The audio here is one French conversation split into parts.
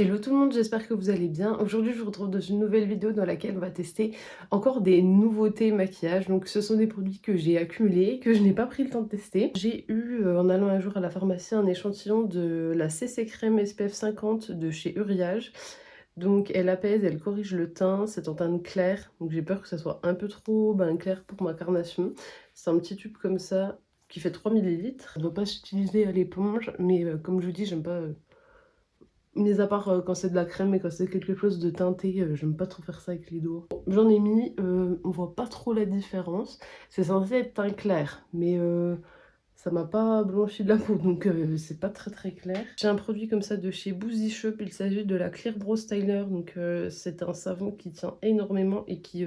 Hello tout le monde, j'espère que vous allez bien. Aujourd'hui, je vous retrouve dans une nouvelle vidéo dans laquelle on va tester encore des nouveautés maquillage. Donc, ce sont des produits que j'ai accumulés, que je n'ai pas pris le temps de tester. J'ai eu, en allant un jour à la pharmacie, un échantillon de la CC Crème SPF 50 de chez Uriage. Donc, elle apaise, elle corrige le teint, c'est en teinte clair. Donc, j'ai peur que ça soit un peu trop clair pour ma carnation. C'est un petit tube comme ça qui fait 3 millilitres. Ça ne doit pas s'utiliser à l'éponge, mais comme je vous dis, j'aime pas. Mis à part quand c'est de la crème et quand c'est quelque chose de teinté, j'aime pas trop faire ça avec les doigts. Bon, j'en ai mis, on voit pas trop la différence. C'est censé être teint clair, mais ça m'a pas blanchi de la peau, donc c'est pas très clair. J'ai un produit comme ça de chez Boozy Shop, il s'agit de la Clear Brow Styler, donc c'est un savon qui tient énormément et qui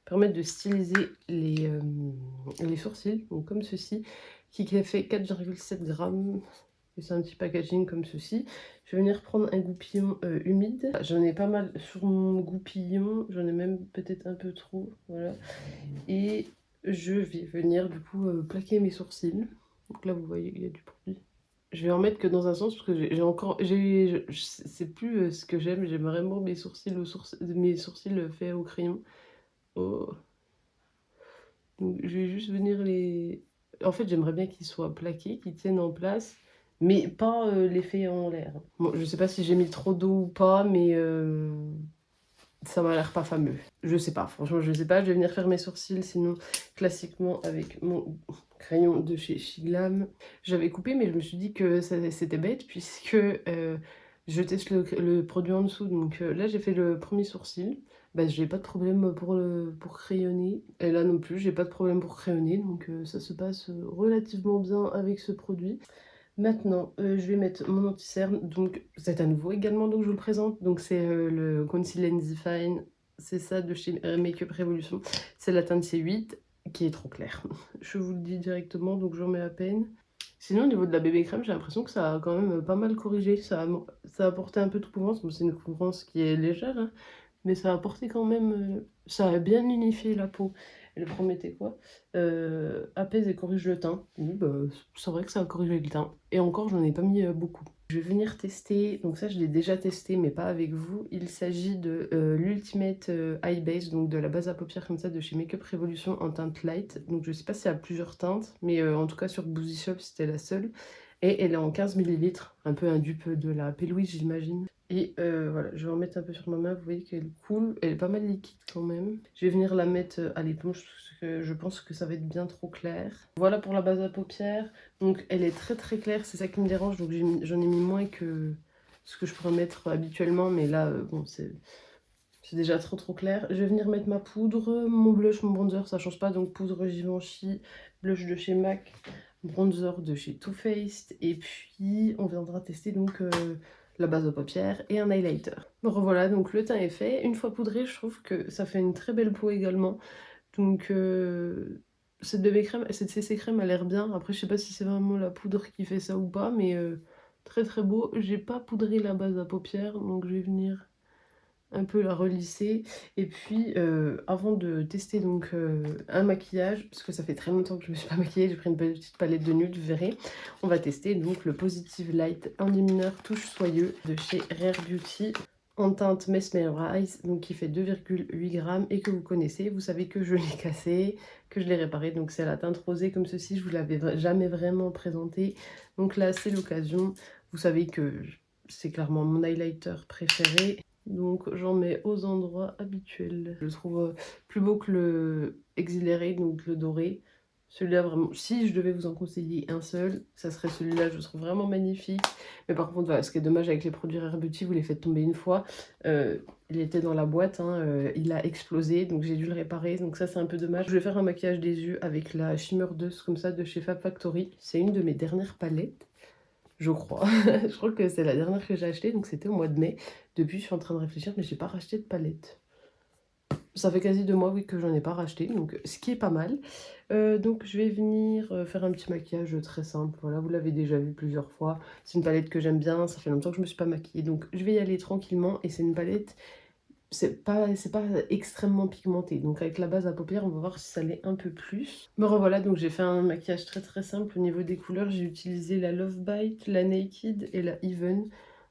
permet de styliser les sourcils, donc comme ceci, qui fait 4,7 grammes. Et c'est un petit packaging comme ceci. Je vais venir prendre un goupillon humide. J'en ai pas mal sur mon goupillon, j'en ai même peut-être un peu trop, voilà. Et je vais venir du coup plaquer mes sourcils. Donc là vous voyez il y a du produit. Je vais en mettre que dans un sens parce que c'est plus ce que j'aime vraiment mes sourcils mes sourcils faits au crayon. Oh. Donc je vais juste venir les... En fait j'aimerais bien qu'ils soient plaqués, qu'ils tiennent en place. Mais pas l'effet en l'air. Bon, je sais pas si j'ai mis trop d'eau ou pas, mais ça m'a l'air pas fameux. Je sais pas, franchement, je sais pas. Je vais venir faire mes sourcils, sinon, classiquement, avec mon crayon de chez Shiglam. J'avais coupé, mais je me suis dit que c'était bête, puisque je teste le produit en dessous. Donc là, j'ai fait le premier sourcil. Bah, j'ai pas de problème pour crayonner. Et là non plus, j'ai pas de problème pour crayonner. Donc ça se passe relativement bien avec ce produit. Maintenant, je vais mettre mon anti-cerne, donc c'est à nouveau également, donc je vous le présente. Donc c'est le Conceal and Define, c'est ça de chez Makeup Revolution. C'est la teinte C8 qui est trop claire. Je vous le dis directement, donc j'en mets à peine. Sinon, au niveau de la bébé crème, j'ai l'impression que ça a quand même pas mal corrigé. Ça a apporté un peu de couvrance. Bon, c'est une couvrance qui est légère, hein, mais ça a apporté quand même... ça a bien unifié la peau. Et le promettait quoi? Apaise et corrige le teint. Oui, bah, c'est vrai que ça a corrigé le teint. Et encore, j'en ai pas mis beaucoup. Je vais venir tester, donc ça je l'ai déjà testé mais pas avec vous. Il s'agit de l'Ultimate Eye Base, donc de la base à paupières comme ça de chez Makeup Revolution en teinte light. Donc je sais pas s'il y a plusieurs teintes, mais en tout cas sur Boozy Shop c'était la seule. Et elle est en 15 millilitres, un peu un dupe de la P. j'imagine. Et voilà, je vais en mettre un peu sur ma main, vous voyez qu'elle coule, elle est pas mal liquide quand même. Je vais venir la mettre à l'éponge parce que je pense que ça va être bien trop clair. Voilà pour la base à paupières, donc elle est très claire, c'est ça qui me dérange, donc j'en ai mis moins que ce que je pourrais mettre habituellement, mais là, bon, c'est déjà trop clair. Je vais venir mettre ma poudre, mon blush, mon bronzer, ça change pas, donc poudre Givenchy, blush de chez MAC, bronzer de chez Too Faced, et puis on viendra tester donc la base aux paupières et un highlighter. Bon voilà, donc le teint est fait. Une fois poudré, je trouve que ça fait une très belle peau également. Donc cette bébé crème, cette CC crème a l'air bien. Après, je sais pas si c'est vraiment la poudre qui fait ça ou pas, mais très beau. J'ai pas poudré la base à paupières, donc je vais venir un peu la relisser. Et puis avant de tester donc un maquillage, parce que ça fait très longtemps que je me suis pas maquillée, j'ai pris une petite palette de nude, vous verrez. On va tester donc le Positive Light Enlumineur Touche Soyeux de chez Rare Beauty en teinte Mesmerize, donc qui fait 2,8 grammes et que vous connaissez. Vous savez que je l'ai cassé, que je l'ai réparé, donc c'est la teinte rosée comme ceci. Je vous l'avais jamais vraiment présenté, donc là c'est l'occasion. Vous savez que c'est clairement mon highlighter préféré. Donc j'en mets aux endroits habituels. Je le trouve plus beau que le Exhilarate, donc le doré. Celui-là vraiment, si je devais vous en conseiller un seul, ça serait celui-là, je le trouve vraiment magnifique. Mais par contre, voilà, ce qui est dommage avec les produits Rare Beauty, vous les faites tomber une fois. Il était dans la boîte, hein, il a explosé, donc j'ai dû le réparer. Donc ça c'est un peu dommage. Je vais faire un maquillage des yeux avec la Shimmer 2 comme ça de chez Fab Factory. C'est une de mes dernières palettes. Je crois. Je crois que c'est la dernière que j'ai achetée, donc c'était au mois de mai. Depuis, je suis en train de réfléchir, mais j'ai pas racheté de palette. Ça fait quasi 2 mois, oui, que j'en ai pas racheté, donc ce qui est pas mal. Donc je vais venir faire un petit maquillage très simple. Voilà, vous l'avez déjà vu plusieurs fois. C'est une palette que j'aime bien, ça fait longtemps que je me suis pas maquillée, donc je vais y aller tranquillement. Et c'est une palette, c'est pas extrêmement pigmenté. Donc avec la base à paupières, on va voir si ça l'est un peu plus. Me revoilà, donc j'ai fait un maquillage très simple au niveau des couleurs. J'ai utilisé la Love Bite, la Naked et la Even.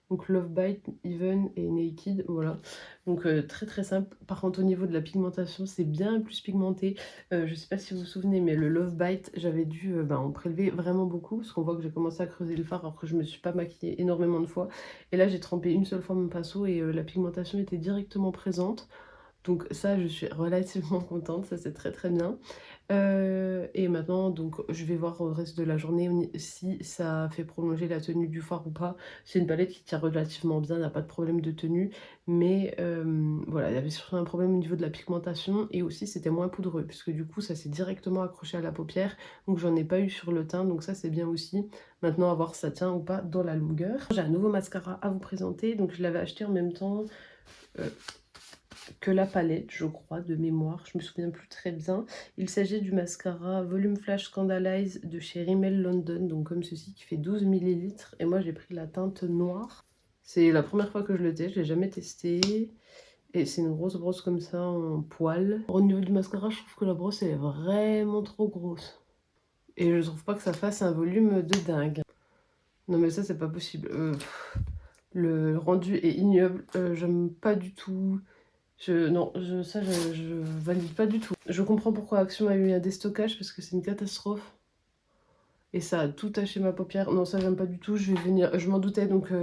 Donc Love Bite, Even et Naked, voilà. Donc très très simple. Par contre au niveau de la pigmentation, c'est bien plus pigmenté. Je sais pas si vous vous souvenez, mais le Love Bite, j'avais dû en prélever vraiment beaucoup, parce qu'on voit que j'ai commencé à creuser le fard alors que je me suis pas maquillée énormément de fois. Et là j'ai trempé une seule fois mon pinceau et la pigmentation était directement présente. Donc ça, je suis relativement contente, ça c'est très très bien. Et maintenant, donc je vais voir au reste de la journée si ça fait prolonger la tenue du fard ou pas. C'est une palette qui tient relativement bien, n'a pas de problème de tenue. Mais voilà, il y avait surtout un problème au niveau de la pigmentation et aussi c'était moins poudreux, puisque du coup ça s'est directement accroché à la paupière. Donc j'en ai pas eu sur le teint, donc ça c'est bien aussi. Maintenant à voir si ça tient ou pas dans la longueur. J'ai un nouveau mascara à vous présenter, donc je l'avais acheté en même temps que la palette, je crois, de mémoire, je me souviens plus très bien. Il s'agit du mascara Volume Flash Scandalize de chez Rimmel London, donc comme ceci, qui fait 12 ml. Et moi j'ai pris la teinte noire. C'est la première fois que je le teste, je l'ai jamais testé. Et c'est une grosse brosse comme ça en poil. Au niveau du mascara, je trouve que la brosse elle est vraiment trop grosse. Et je trouve pas que ça fasse un volume de dingue. Non mais ça c'est pas possible. Le rendu est ignoble, j'aime pas du tout. Non, je valide pas du tout. Je comprends pourquoi Action a eu un déstockage parce que c'est une catastrophe. Et ça a tout taché ma paupière. Non, ça j'aime pas du tout. Je vais venir. Je m'en doutais donc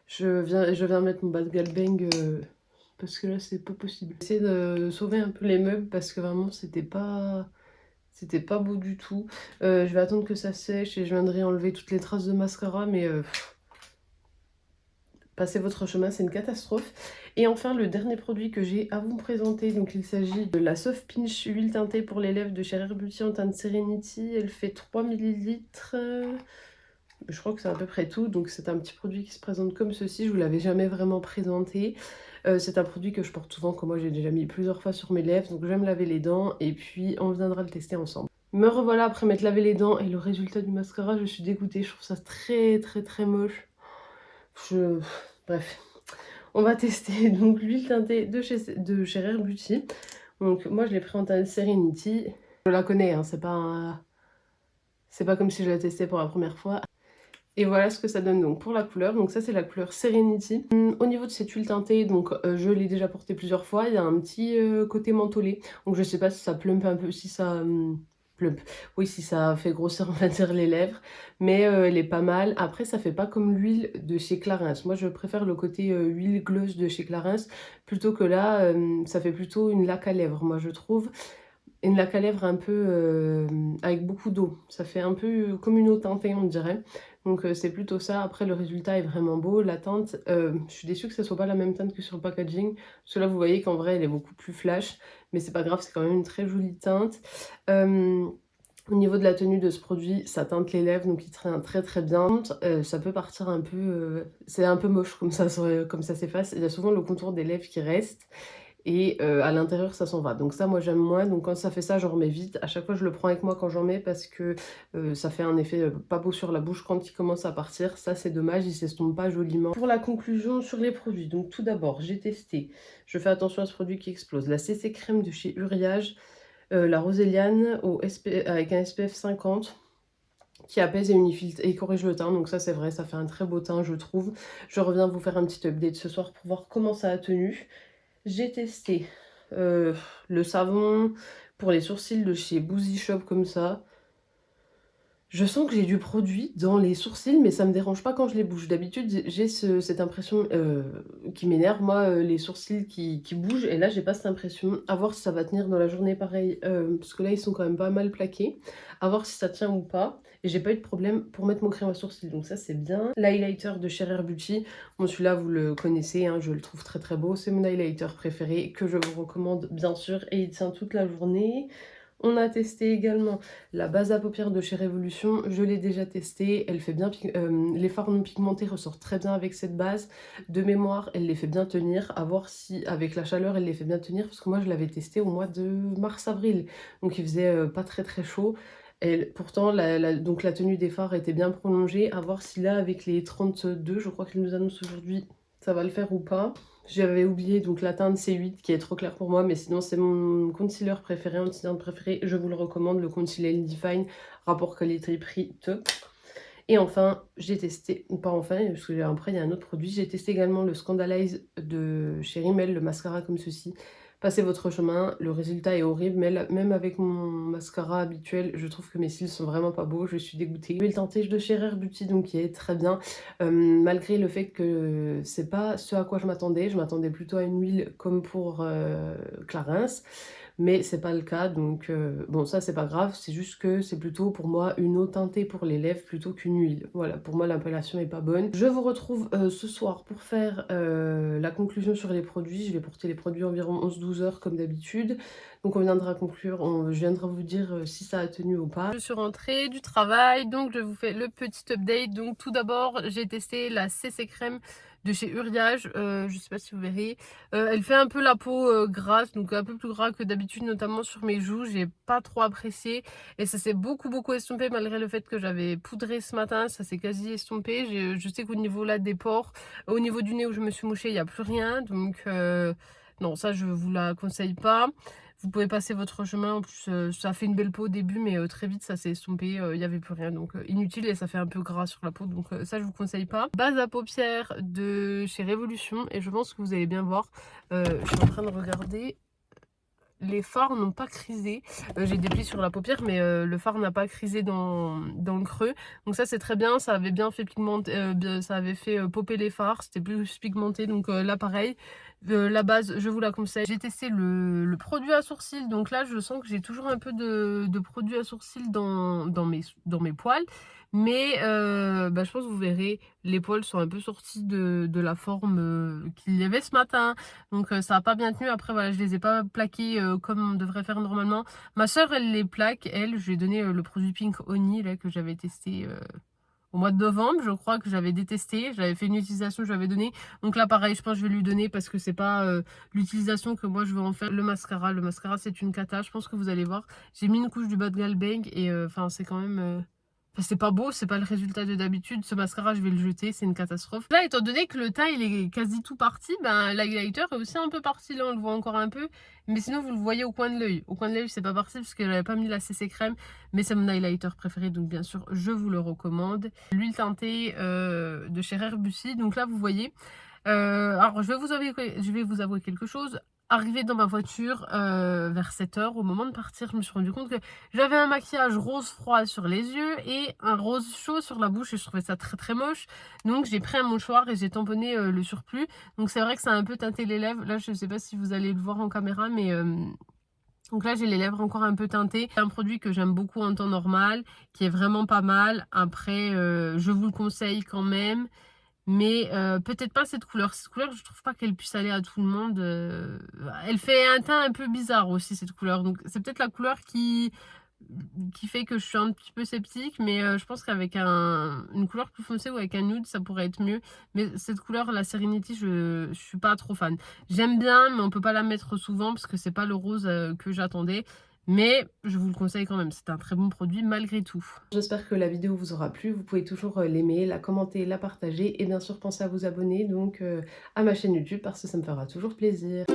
je viens mettre mon bas de Galbang parce que là c'est pas possible. J'essaie de sauver un peu les meubles parce que vraiment c'était pas beau du tout. Je vais attendre que ça sèche et je viendrai enlever toutes les traces de mascara mais passez votre chemin, c'est une catastrophe. Et enfin, le dernier produit que j'ai à vous présenter, donc il s'agit de la Soft Pinch huile teintée pour les lèvres de chez Rare Beauty en teinte Serenity. Elle fait 3 millilitres. Je crois que c'est à peu près tout. Donc c'est un petit produit qui se présente comme ceci. Je vous l'avais jamais vraiment présenté. C'est un produit que je porte souvent, que moi j'ai déjà mis plusieurs fois sur mes lèvres. Donc je vais me laver les dents et puis on viendra le tester ensemble. Me revoilà après m'être lavé les dents et le résultat du mascara, je suis dégoûtée. Je trouve ça très très très moche. Bref, on va tester donc l'huile teintée de chez Rare Beauty. Donc moi je l'ai pris en teinte Serenity. Je la connais, hein, c'est pas comme si je la testais pour la première fois. Et voilà ce que ça donne donc pour la couleur. Donc ça c'est la couleur Serenity. Au niveau de cette huile teintée, donc je l'ai déjà portée plusieurs fois. Il y a un petit côté mentholé. Donc je sais pas si ça plump un peu, si ça... plump. Oui, si ça fait grossir, on va dire, les lèvres. Mais elle est pas mal. Après, ça fait pas comme l'huile de chez Clarins. Moi, je préfère le côté huile gloss de chez Clarins. Plutôt que là, ça fait plutôt une laque à lèvres, moi, je trouve. Une laque à lèvres un peu avec beaucoup d'eau. Ça fait un peu comme une eau teintée, on dirait. Donc c'est plutôt ça. Après, le résultat est vraiment beau. La teinte, je suis déçue que ce soit pas la même teinte que sur le packaging. Parce que là, vous voyez qu'en vrai, elle est beaucoup plus flash. Mais c'est pas grave, c'est quand même une très jolie teinte. Au niveau de la tenue de ce produit, ça teinte les lèvres, donc il traîne très très bien. Ça peut partir un peu... c'est un peu moche comme ça s'efface. Il y a souvent le contour des lèvres qui reste. Et à l'intérieur ça s'en va, donc ça moi j'aime moins. Donc quand ça fait ça, j'en remets vite. À chaque fois je le prends avec moi quand j'en mets parce que ça fait un effet pas beau sur la bouche quand il commence à partir. Ça c'est dommage, il s'estompe pas joliment. Pour la conclusion sur les produits, donc tout d'abord j'ai testé, je fais attention à ce produit qui explose, la CC crème de chez Uriage, la Roséliane avec un SPF 50 qui apaise et unifie et corrige le teint. Donc ça c'est vrai, ça fait un très beau teint je trouve. Je reviens vous faire un petit update ce soir pour voir comment ça a tenu. J'ai testé le savon pour les sourcils de chez Boozy Shop comme ça. Je sens que j'ai du produit dans les sourcils, mais ça me dérange pas quand je les bouge. D'habitude, j'ai cette impression qui m'énerve, moi, les sourcils qui bougent. Et là, j'ai pas cette impression. À voir si ça va tenir dans la journée pareil, parce que là, ils sont quand même pas mal plaqués. À voir si ça tient ou pas. Et j'ai pas eu de problème pour mettre mon crème à sourcils, donc ça, c'est bien. L'highlighter de chez Rare Beauty, bon, celui-là, vous le connaissez, hein, je le trouve très très beau. C'est mon highlighter préféré, que je vous recommande, bien sûr, et il tient toute la journée. On a testé également la base à paupières de chez Révolution, je l'ai déjà testée, elle fait bien, les fards non pigmentés ressortent très bien avec cette base. De mémoire, elle les fait bien tenir, à voir si avec la chaleur elle les fait bien tenir, parce que moi je l'avais testé au mois de mars-avril, donc il faisait pas très très chaud. Et pourtant, donc la tenue des fards était bien prolongée, à voir si là avec les 32, je crois qu'ils nous annoncent aujourd'hui, ça va le faire ou pas. J'avais oublié donc la teinte C8 qui est trop claire pour moi, mais sinon c'est mon concealer préféré, anti-teinte préféré. Je vous le recommande, le concealer Define, rapport qualité-prix top. Et enfin, j'ai testé, ou pas enfin, parce que après il y a un autre produit, j'ai testé également le Scandalize de chez Rimmel, le mascara comme ceci. Passez votre chemin, le résultat est horrible, mais même avec mon mascara habituel, je trouve que mes cils sont vraiment pas beaux, je suis dégoûtée. Je vais le tenter de chez Rare Beauty, donc qui est très bien, malgré le fait que c'est pas ce à quoi je m'attendais plutôt à une huile comme pour Clarins, mais c'est pas le cas, donc bon, ça c'est pas grave, c'est juste que c'est plutôt pour moi une eau teintée pour les lèvres plutôt qu'une huile. Voilà, pour moi l'appellation est pas bonne. Je vous retrouve ce soir pour faire la conclusion sur les produits. Je vais porter les produits environ 11-12 heures comme d'habitude, donc on viendra conclure, je viendrai vous dire si ça a tenu ou pas. Je suis rentrée du travail, donc je vous fais le petit update. Donc tout d'abord, j'ai testé la CC crème de chez Uriage, je sais pas si vous verrez. Elle fait un peu la peau grasse, donc un peu plus gras que d'habitude, notamment sur mes joues. J'ai pas trop apprécié et ça s'est beaucoup estompé malgré le fait que j'avais poudré ce matin. Ça s'est quasi estompé. Je sais qu'au niveau là des pores, au niveau du nez où je me suis mouchée, il n'y a plus rien. Donc non, ça je vous la conseille pas. Vous pouvez passer votre chemin, en plus ça fait une belle peau au début, mais très vite ça s'est estompé, il n'y avait plus rien, donc inutile, et ça fait un peu gras sur la peau, donc ça je vous conseille pas. Base à paupières de chez Révolution, et je pense que vous allez bien voir, je suis en train de regarder. Les fards n'ont pas crisé, j'ai des plis sur la paupière, mais le fard n'a pas crisé dans le creux, donc ça c'est très bien. Ça avait bien fait pigmenter, ça avait fait popper les fards, c'était plus pigmenté, donc là pareil. La base, je vous la conseille. J'ai testé le produit à sourcils, donc là je sens que j'ai toujours un peu de produit à sourcils dans mes poils, mais bah, je pense que vous verrez, les poils sont un peu sortis de la forme qu'il y avait ce matin, donc ça n'a pas bien tenu. Après voilà, je les ai pas plaqués comme on devrait faire normalement. Ma soeur elle les plaque, elle, je lui ai donné le produit Pink Honey là, que j'avais testé au mois de novembre, je crois, que j'avais détesté. J'avais fait une utilisation, je lui avais donné. Donc là pareil, je pense que je vais lui donner parce que c'est pas l'utilisation que moi je veux en faire. Le mascara c'est une cata, je pense que vous allez voir. J'ai mis une couche du Bad Gal Bang et enfin c'est quand même... enfin, c'est pas beau, c'est pas le résultat de d'habitude. Ce mascara, je vais le jeter, c'est une catastrophe. Là, étant donné que le teint, il est quasi tout parti, ben l'highlighter est aussi un peu parti. Là, on le voit encore un peu. Mais sinon, vous le voyez au coin de l'œil. Au coin de l'œil, c'est pas parti parce que j'avais pas mis la CC crème. Mais c'est mon highlighter préféré, donc bien sûr, je vous le recommande. L'huile teintée de chez Rare Beauty. Donc là, vous voyez. Alors, je vais vous avouer quelque chose. Arrivée dans ma voiture vers 7 heures, au moment de partir, je me suis rendu compte que j'avais un maquillage rose froid sur les yeux et un rose chaud sur la bouche, et je trouvais ça très moche. Donc j'ai pris un mouchoir et j'ai tamponné le surplus. Donc c'est vrai que ça a un peu teinté les lèvres. Là, je ne sais pas si vous allez le voir en caméra, mais... donc là j'ai les lèvres encore un peu teintées. C'est un produit que j'aime beaucoup en temps normal, qui est vraiment pas mal. Après je vous le conseille quand même, mais peut-être pas cette couleur. Cette couleur, je trouve pas qu'elle puisse aller à tout le monde. Elle fait un teint un peu bizarre aussi, cette couleur. Donc c'est peut-être la couleur qui fait que je suis un petit peu sceptique, mais je pense qu'avec une couleur plus foncée ou avec un nude, ça pourrait être mieux. Mais cette couleur, la Serenity, je suis pas trop fan. J'aime bien, mais on peut pas la mettre souvent parce que c'est pas le rose que j'attendais. Mais je vous le conseille quand même, c'est un très bon produit malgré tout. J'espère que la vidéo vous aura plu. Vous pouvez toujours l'aimer, la commenter, la partager, et bien sûr pensez à vous abonner donc à ma chaîne YouTube parce que ça me fera toujours plaisir.